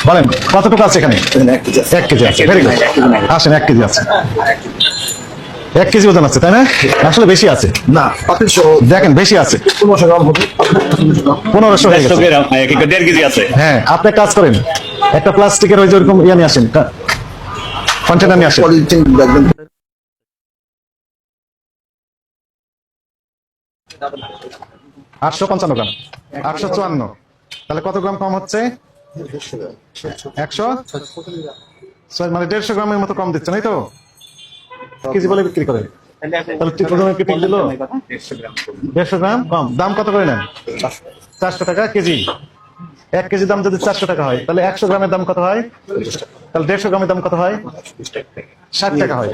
বলেন কতটুকু আছে এখানে? 1 কেজি আছে। Very good. আসেন, 1 কেজি আছে। 1 কেজি ওজন আছে, তাই না? আসলে বেশি আছে। না, দেখেন বেশি আছে, 1500 গ্রাম হবে। 1500 হয়ে গেছে। 1.5 কেজি আছে। হ্যাঁ, আপনি এক কাজ করেন, একটা প্লাস্টিকের ওই যে ওরকম ইয়ে নিয়ে আসেন, কন্টেনার নিয়ে আসেন। পলিথিন দেখবেন। 855 গ্রাম, 854। তাহলে কত গ্রাম কম হচ্ছে? 100, মানে 150 গ্রামের মতো কম দিচ্ছে, নাই তো? কেজি বলে বিক্রি করে, তাহলে প্রথমে ঠিক দিল 150 গ্রাম কম। দাম কত করে নেন? 400 টাকা কেজি। 1 কেজি দাম যদি 400 টাকা হয়, তাহলে 100 গ্রামের দাম কত হয়? তাহলে 150 গ্রামের দাম কত হয়? 60 টাকা হয়।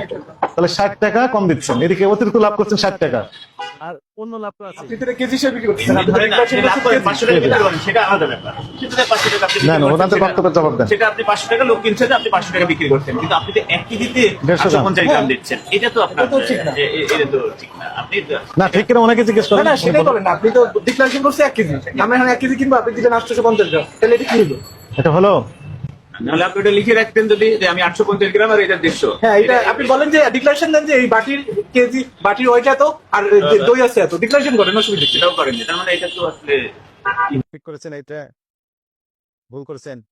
তাহলে 60 টাকা কম দিচ্ছেন, এদিকে অতিরিক্ত লাভ করছেন 60 টাকা। আর অন্য লাভ তো আছে। কেজি হিসেবে বিক্রি করতেছেন। সেটা আলাদা ব্যাপার। সেটা 500 টাকা আপনি না না, ওনাদের বক্তব্যের জবাব দেন। সেটা আপনি 500 টাকা লোক কিনছে, আপনি 500 টাকা বিক্রি করছেন, কিন্তু আপনি তো 1 কেজিতে 150 গ্রাম দিচ্ছেন। এটা তো আপনার ঠিক না। এটা তো ঠিক না। আপনি না, ঠিক কিনা অনেকে জিজ্ঞেস করেন। না, সেটাই করেন না। আপনি তো ডিক্লারেশন করছে 1 কেজি। আমরা এখন 1 কেজি কিনবো, আপনি দিলেন 850 গ্রাম। তাহলে এটা কি হলো? এটা হলো নাহলে আপনি এটা লিখে রাখতেন যদি যে আমি 850 গ্রাম আর এটা 150। হ্যাঁ, এটা আপনি বলেন যে ডিক্লারেশন দেন যে এই বাটির কেজি, বাটির ওইটা এত আর দই আছে এত। ডিক্লারেশন করেন, অসুবিধা কি? সেটাও করেন। তার মানে এটা তো আসলে ঠিক করেছেন, এটা ভুল করেছেন।